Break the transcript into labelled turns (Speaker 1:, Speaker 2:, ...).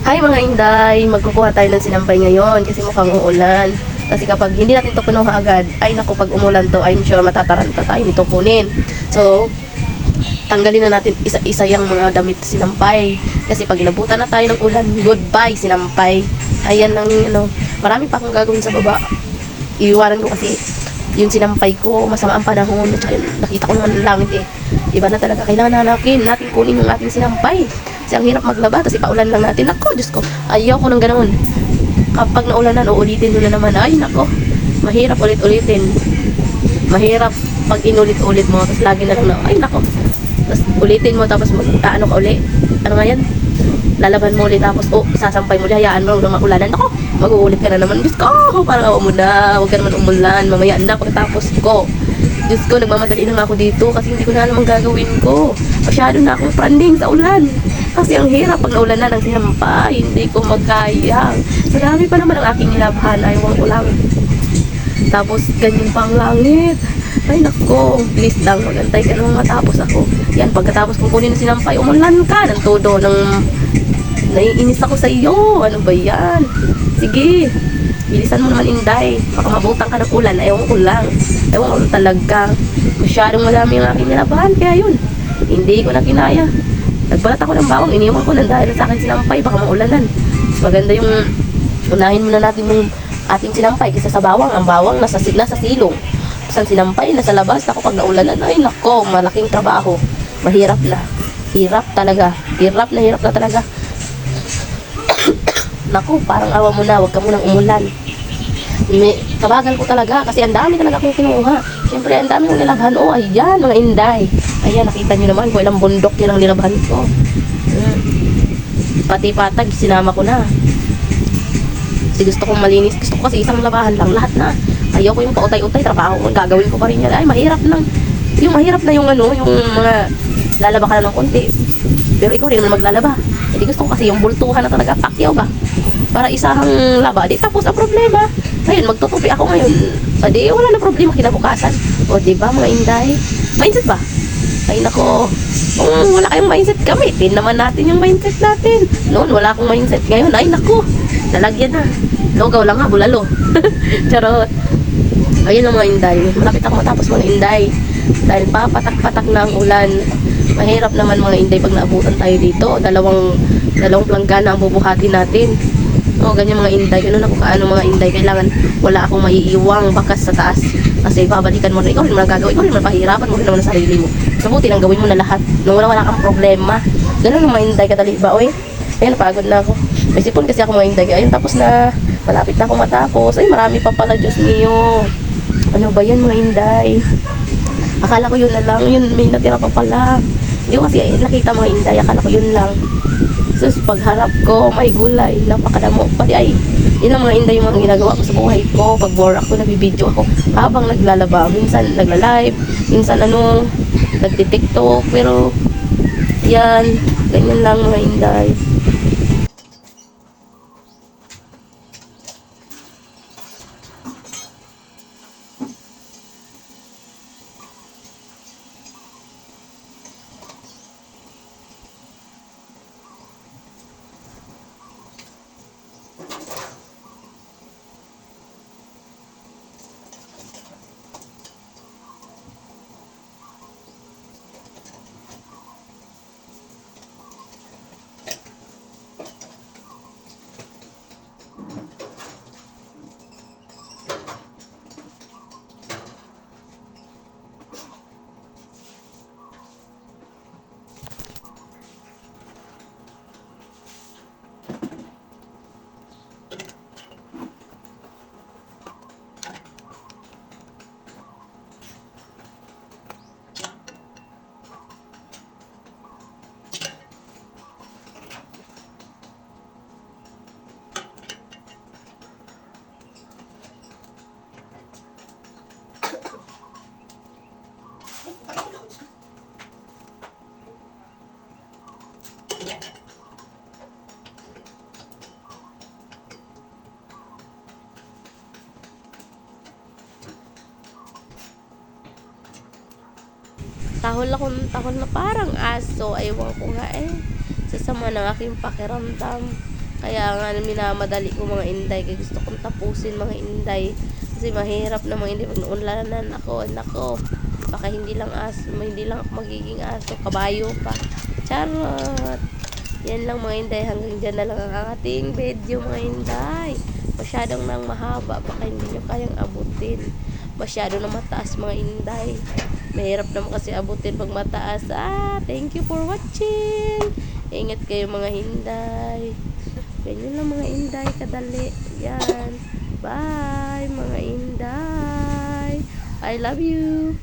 Speaker 1: Hi mga inday, magkukuha tayo ng sinampay ngayon kasi mukhang uulan. Kasi kapag hindi natin ito punuha agad, ay naku, pag umulan to, I'm sure matataranta tayo nito kunin. So, tanggalin na natin isa-isa yung mga damit sinampay. Kasi pag inabutan na tayo ng ulan, goodbye sinampay. Ayan lang, marami pa akong gagawin sa baba. Iiwanan ko kasi yung sinampay ko, masama ang panahon. At saka nakita ko naman ang langit eh. Iba na talaga, kailangan natin kunin yung ating sinampay. Kasi ang hirap maglaba, kasi paulan lang natin. Nako, Diyos ko, ayaw ko ng ganoon. Kapag naulanan, uulitin mo na naman. Ay, nako, mahirap ulit-ulitin. Mahirap pag inulit-ulit mo, tapos lagi na lang na, ay, nako. Tapos ulitin mo, tapos ano ka uli. Ano nga yan? Lalaban mo ulit, tapos, isasampay mo ulit, hayaan mo, nung maulanan. Nako, mag-uulit ka na naman. Diyos ko, parang awa mo na, huwag ka naman umulan. Mamaya na, pagkatapos ko. Diyos ko, nagmamadali na nga ako dito kasi hindi ko na alam ang gagawin ko. Masyado na akong pranding sa ulan. Kasi ang hirap pag naulan na ng sinampay. Hindi ko magkaya. Sa dami pa naman ang aking nilabhan. Ayaw ko lang. Tapos, ganyan pa ang langit. Ay, nako. Please lang, magantay ka naman matapos ako. Yan, pagkatapos kong kunin na sinampay, umulan ka ng todo. Naiinis ako sa iyo. Ano ba yan? Sige. Bilisan mo naman, Inday. Baka mabutang ka ng ulan. Ayaw ko lang. Ayaw ko talaga. Masyadong madami ang aking nilabahan. Kaya yun, hindi ko na kinaya. Nagbalat ako ng bawang. Iniwan ko lang dahil sa akin sinampay. Baka maulanan. Mas maganda yung unahin muna natin yung ating sinampay kaysa sa bawang. Ang bawang nasa silong. Tapos ang sinampay nasa labas. Ako pag naulanan, ay nako, malaking trabaho. Mahirap na. Hirap talaga. Hirap na talaga. Naku, parang awa mo na, huwag ka munang umulan. Kabagal ko talaga kasi ang dami talaga akong kinuha. Siyempre, ang dami kong nilabhan. Oh, ayan, mga inday. Ayan, nakita nyo naman kung ilang bundok yun ang nilabhan ko. Pati patag, sinama ko na. Kasi gusto kong malinis. Gusto ko kasi isang labahan lang, lahat na. Ayaw ko yung pautay-utay, trabaho ko, gagawin ko pa rin yan. Ay, mahirap lang. Yung mahirap na yung yung mga lalaba ka na ng konti. Pero ikaw rin naman maglalaba. Hindi gusto ko kasi yung bultuhan na talaga, pakyaw ba? Para isahang laba, di tapos ang problema. Ngayon, magtutupi ako ngayon. Di, wala na problema kinabukasan. O, diba mga inday? Mindset ba? Ay, nako. Kung wala kayong mindset, gamitin naman natin yung mindset natin. Noon, wala akong mindset. Ngayon, ay, nako. Nalagyan na. Logaw lang nga, bulalo. Charot. Ayun lang mga inday. Malapit ako matapos mga inday. Dahil papatak-patak na ang ulan. Mahirap naman mga inday pag naabutan tayo dito. Dalawang planggana ang bubuhatin natin. O, ganyan mga inday. Ano na kung kaano mga inday. Kailangan wala akong maiiwang bakas sa taas. Kasi babalikan mo na. Ikaw rin naman gagawin. Ikaw rin naman pahirapan mo rin naman ang sarili mo. So, buti lang gawin mo na lahat. Nung wala kang problema. Ganun mga inday katali ba? Oy, ayun, napagod na ako. May sipon kasi ako mga inday. Ayun, tapos na. Malapit na ako matapos. Ay, marami pa pala. Diyos niyo. Ano ba yan mga inday? Akala ko yun na lang. Yun, may natira pa pala. Hindi ko kasi nakita mga inday. Akala ko yun lang. Sus, pagharap ko, may gulay. Napakadamo. Pati ay, yun ang mga inday yung mga ginagawa ko sa buhay ko. Pag bore ako, nabibideo ako. Habang naglalaba, minsan nagla-live. Minsan nagti-tiktok. Pero, yan. Ganyan lang mga inday. Tahol na parang aso. Ewan ko nga eh. Sasama ng aking pakiramdam. Kaya nga minamadali ko mga inday, kaya gusto kong tapusin mga inday. Kasi mahirap na mga inday pag naunlanan ako. Nako, baka hindi lang ako magiging aso, kabayo pa. Charot! Yan lang mga inday, hanggang dyan na lang ang ating video mga inday. Masyadong nang mahaba, baka hindi nyo kayang abutin. Masyado na mataas mga inday. Mahirap naman kasi abutin pag mataas. Thank you for watching. Ingat kayo mga hinday. Ganyan lang mga inday, kadali. Yan. Bye mga inday. I love you.